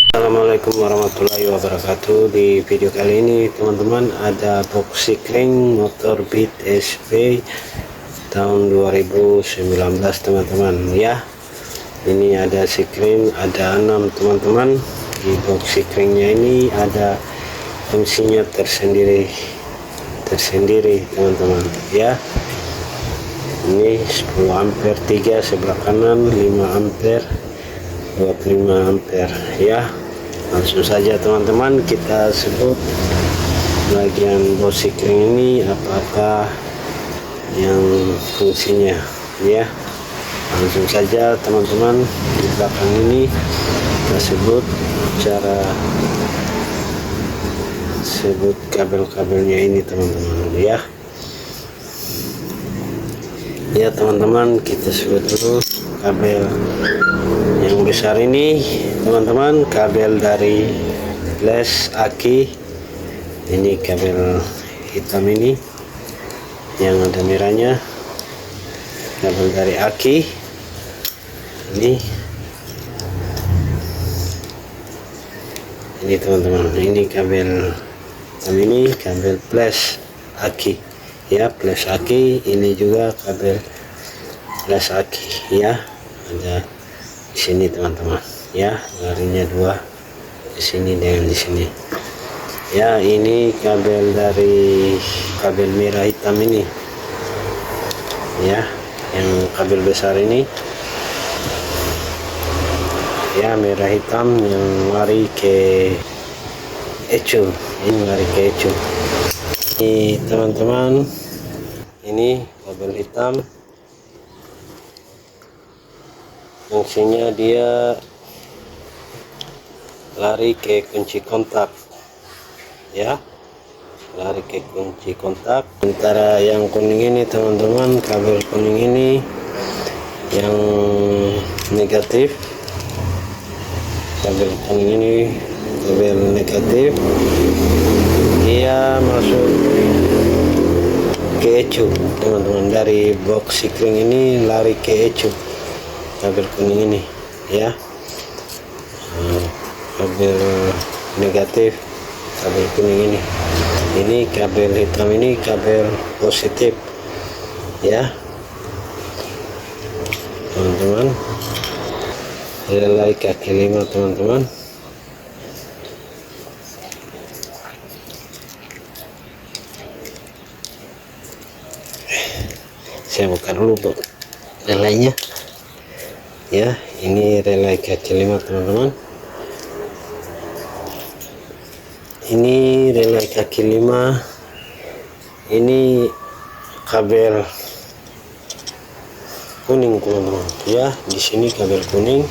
Assalamualaikum warahmatullahi wabarakatuh. Di video kali ini teman-teman ada box sikring motor Beat SP tahun 2019 teman-teman ya. Ini ada sikring, ada 6 teman-teman. Di box sikringnya ini ada fungsinya tersendiri teman-teman ya. Ini 10 ampere 3 sebelah kanan, 5 ampere 25 ampere ya. Langsung saja teman-teman kita sebut bagian box sikring ini apa yang fungsinya ya. Langsung saja teman-teman, di belakang ini kita sebut kabel-kabelnya ini teman-teman ya. Ya teman-teman, kita sebut dulu kabel yang besar ini teman-teman, kabel dari flash aki. Ini kabel hitam ini yang ada merahnya, kabel dari aki ini teman-teman. Ini kabel hitam, ini kabel flash aki ya, flash aki. Ini juga kabel flash aki ya, ada di sini teman-teman ya, larinya 2 di sini dan di sini ya. Ini kabel dari kabel merah hitam ini ya, yang kabel besar ini ya, merah hitam yang lari ke ecu. Ini lari ke ecu ini teman-teman. Ini kabel hitam, fungsinya dia lari ke kunci kontak ya, lari ke kunci kontak. Sementara yang kuning ini teman-teman, kabel kuning ini yang negatif, kabel kuning ini kabel negatif, dia masuk ke ecu teman-teman. Dari box sikring ini lari ke ecu kabel kuning ini ya. Kabel negatif kabel kuning ini kabel hitam, ini kabel positif ya teman-teman. Relay kaki 5 teman-teman. Saya buka dulu relaynya ya. Ini relay kaki 5 teman-teman. Ini relay kaki 5, ini kabel kuning teman-teman ya. Di sini kabel kuning,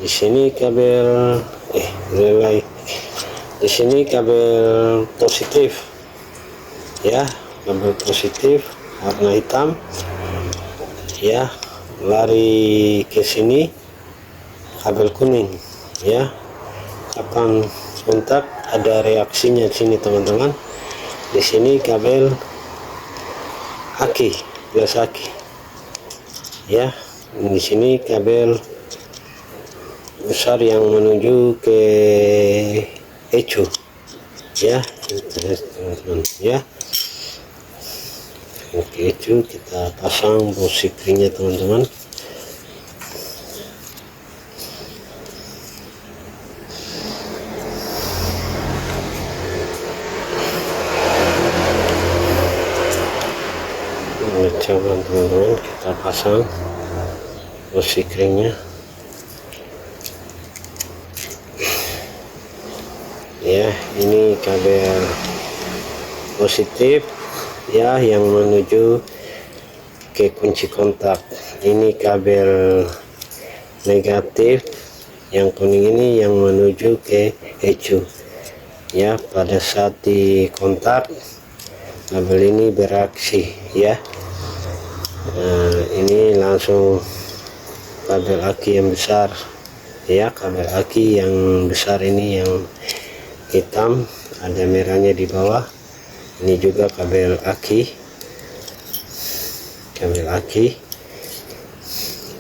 di sini kabel relay, di sini kabel positif ya, kabel positif warna hitam ya, lari ke sini kabel kuning ya. Kapan kontak ada reaksinya di sini teman-teman. Di sini kabel aki, flash aki ya. Di sini kabel besar yang menuju ke ecu ya teman-teman ya. Oke, ecu kita pasang box sikringnya teman-teman. Coba teman-teman, kita pasang box sikringnya ya. Ini kabel positif ya, yang menuju ke kunci kontak. Ini kabel negatif yang kuning ini yang menuju ke ecu ya. Pada saat di kontak kabel ini bereaksi ya. Ini langsung kabel aki yang besar ya, kabel aki yang besar ini yang hitam ada merahnya di bawah. Ini juga kabel aki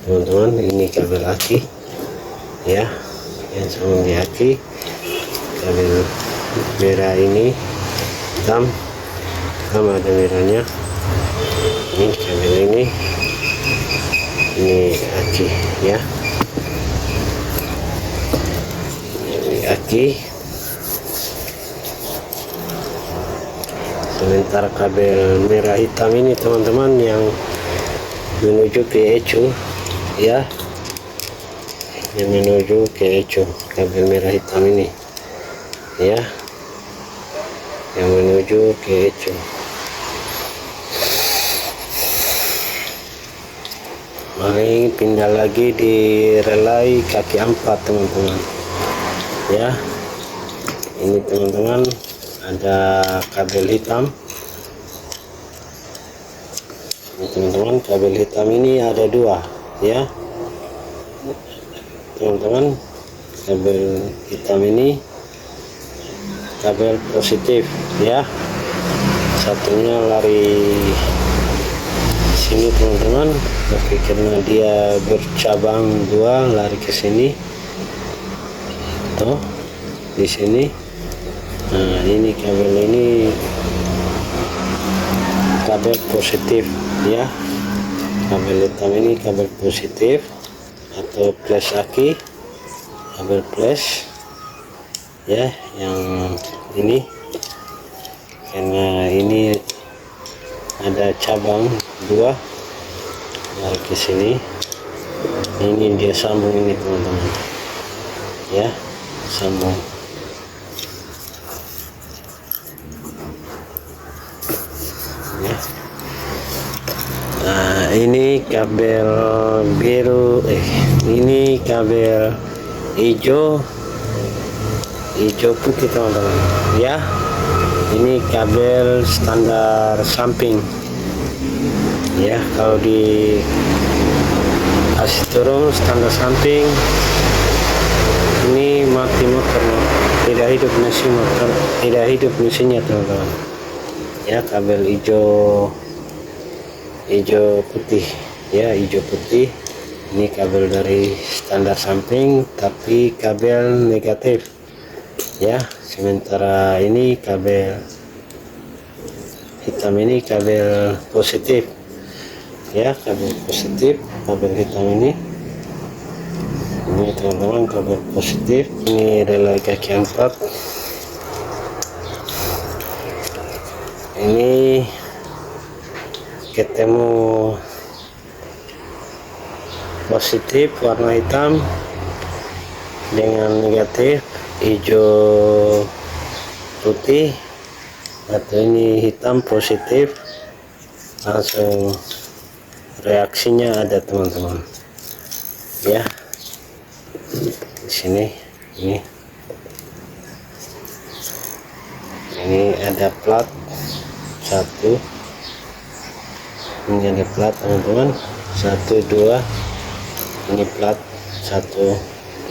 teman-teman. Ini kabel aki ya. yang sambung di aki. Kabel merah ini hitam ada merahnya. Ini kabel ini aki ya, ini aki. Sementara kabel merah hitam ini teman-teman yang menuju ke ecu ya, yang menuju ke ecu, kabel merah hitam ini ya, yang menuju ke ecu. Mari pindah lagi di relay kaki 4 teman-teman ya. Ini teman-teman ada kabel hitam. Ini teman-teman, kabel hitam ini ada 2 ya teman-teman. Kabel hitam ini kabel positif ya, satunya lari sini teman-teman. Oke, karena dia bercabang 2 lari ke sini tuh di sini. Nah, ini kabel ini kabel positif ya, kabel hitam ini kabel positif atau plus aki, kabel plus ya. Yang ini karena ini ada cabang 2 lari ke sini, ini dia sambung ini teman-teman ya, sambung ya. Nah, ini kabel biru, ini kabel hijau putih teman-teman ya. Ini kabel standar samping ya, kalau di kasih turun standar samping ini mati motor, tidak hidup mesin motor, tidak hidup mesinnya teman-teman ya. Kabel hijau putih ya, hijau putih. Ini kabel dari standar samping tapi kabel negatif ya. Sementara ini kabel hitam ini kabel positif ya, kabel positif, kabel hitam ini teman-teman kabel positif. Ini relay kaki 4. Ini ketemu positif warna hitam dengan negatif hijau putih, atau ini hitam positif, langsung reaksinya ada teman-teman ya. Di sini ini ada plat 1, ini ada plat teman-teman 1 2, ini plat 1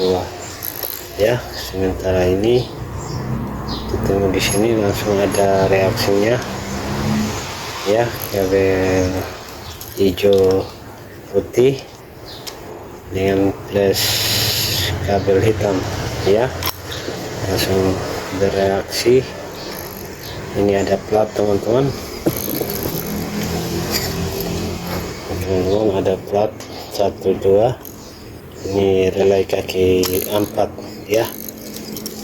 2 ya. Sementara ini ketemu di sini langsung ada reaksinya ya, kabel hijau putih dengan plus kabel hitam ya, langsung bereaksi. Ini ada plat teman-teman, ada plat 1 2. Ini relay kaki 4 ya,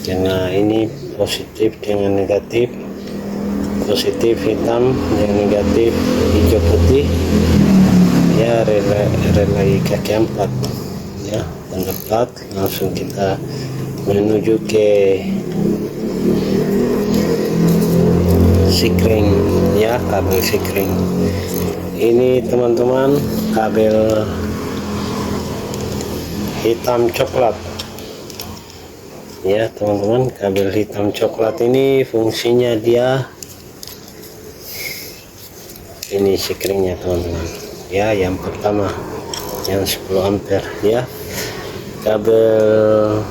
karena ini positif dengan negatif, positif hitam dengan negatif hijau putih ya. Relay kaki 4 ya, tanda plat. Langsung kita menuju ke sikring ya, kabel sikring. Ini teman-teman kabel hitam coklat ya teman-teman. Kabel hitam coklat ini fungsinya dia ini sikringnya teman-teman ya. Yang pertama yang 10 ampere ya, kabel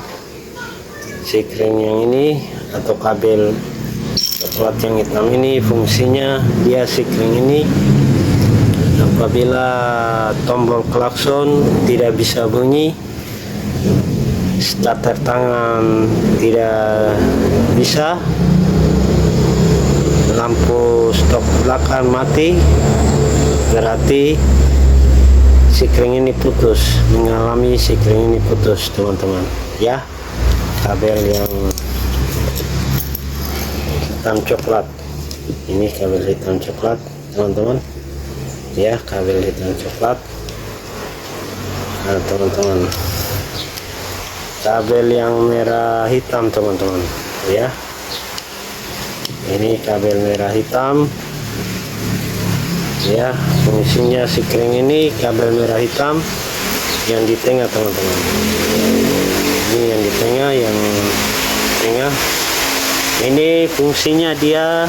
sikring yang ini atau kabel coklat yang hitam ini fungsinya dia sikring ini apabila tombol klakson tidak bisa bunyi starter tangan tidak bisa, lampu stop belakang mati, berarti sikring ini putus, mengalami sikring ini putus teman-teman ya. Kabel yang hitam coklat, ini kabel hitam coklat teman-teman ya, kabel hitam coklat. Nah teman-teman, kabel yang merah hitam teman-teman ya, ini kabel merah hitam ya. Fungsinya sikring ini kabel merah hitam yang di tengah teman-teman, ini yang di tengah, ini fungsinya dia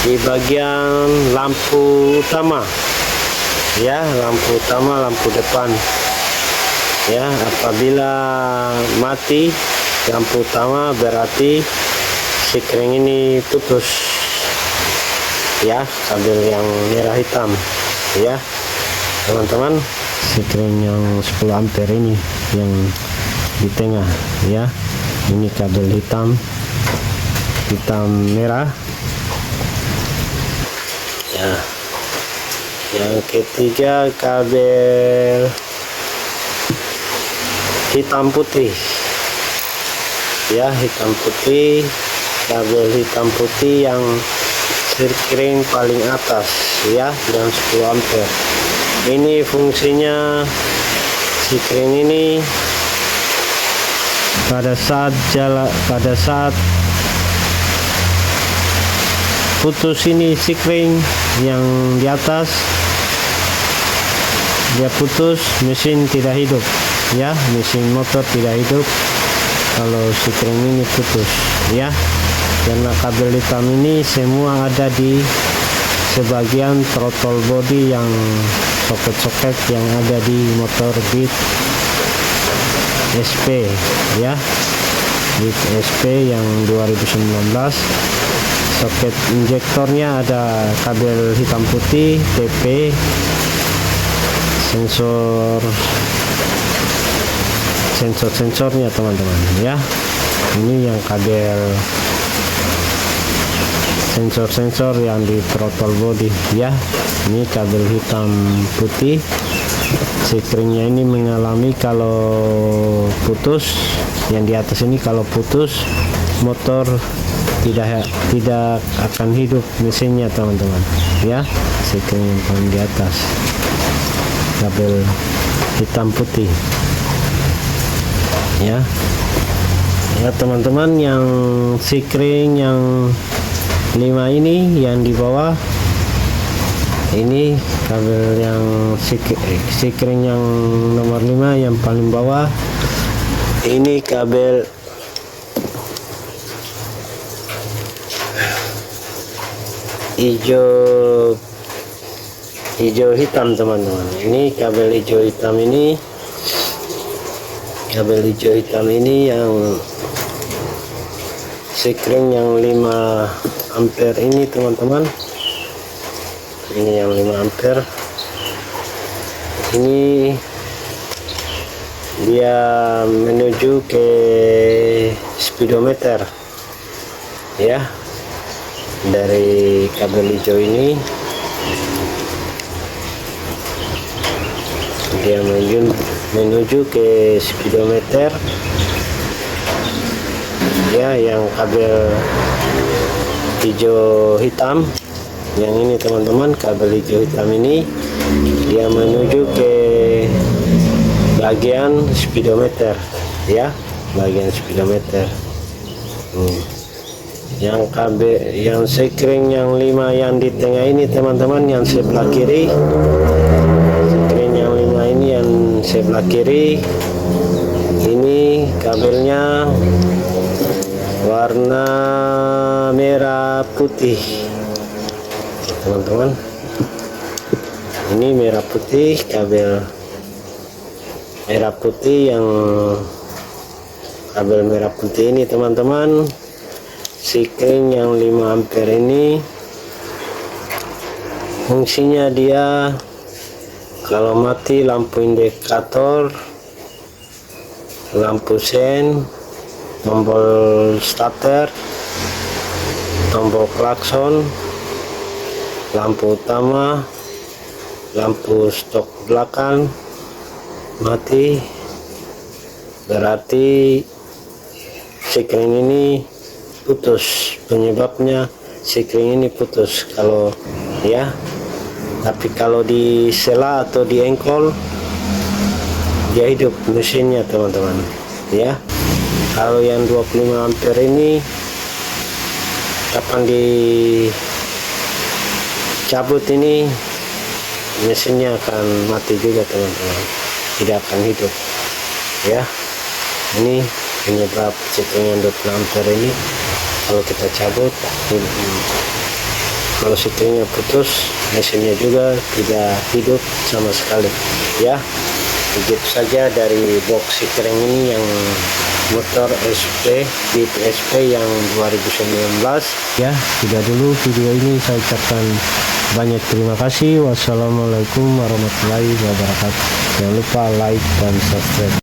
di bagian lampu utama ya, lampu utama, lampu depan ya. Apabila mati lampu utama berarti sikring ini putus ya, kabel yang merah hitam ya teman-teman. Sikring yang 10 ampere ini yang di tengah ya, ini kabel hitam merah ya. Yang ketiga kabel hitam putih ya, hitam putih, kabel hitam putih yang sikring paling atas ya, dan 10 ampere. Ini fungsinya sikring ini pada saat putus ini sikring yang di atas dia putus, mesin tidak hidup ya, mesin motor tidak hidup kalau sikring ini putus ya, karena kabel hitam ini semua ada di sebagian throttle body yang soket-soket yang ada di motor Beat SP ya, Beat SP yang 2019. Soket injektornya ada kabel hitam putih, TP, sensornya teman-teman ya. Ini yang kabel sensor yang di throttle body ya, ini kabel hitam putih. Sikringnya ini mengalami kalau putus, yang di atas ini kalau putus motor tidak akan hidup mesinnya teman-teman ya. Sikring yang paling di atas kabel hitam putih ya teman-teman. Yang sikring yang 5 ini yang di bawah, ini kabel yang sikring yang nomor 5 yang paling bawah, ini kabel hijau hitam teman-teman. Ini kabel hijau hitam ini, kabel hijau hitam ini yang sikring yang 5 ampere ini teman-teman. Ini yang 5 ampere ini dia menuju ke speedometer ya, dari kabel hijau ini dia menuju ke speedometer ya. Yang kabel hijau hitam yang ini teman-teman, kabel hijau hitam ini dia menuju ke bagian speedometer ya, bagian speedometer. Yang kabel yang sikring yang 5 yang di tengah ini teman-teman, yang sebelah kiri, sikring yang 5 ini yang sebelah kiri, ini kabelnya warna merah putih teman-teman. Ini merah putih, kabel merah putih, yang kabel merah putih ini teman-teman. Sikring yang 5 ampere ini fungsinya dia kalau mati lampu indikator lampu sen, tombol starter, tombol klakson, lampu utama, lampu stop belakang mati, berarti sekring ini putus. Penyebabnya sekring ini putus kalau ya, tapi kalau di sela atau di engkol dia hidup mesinnya teman-teman ya. Kalau yang 25 ampere ini kapan dicabut ini mesinnya akan mati juga teman-teman, tidak akan hidup ya. Ini penyebab sekring yang 26 ampere ini kalau kita cabut, kalau setringnya putus, mesinnya juga tidak hidup sama sekali ya. Begitu saja dari box sekring ini yang motor SP Beat SP yang 2019 ya. Sudah dulu video ini, saya ucapkan banyak terima kasih. Wassalamualaikum warahmatullahi wabarakatuh. Jangan lupa like dan subscribe.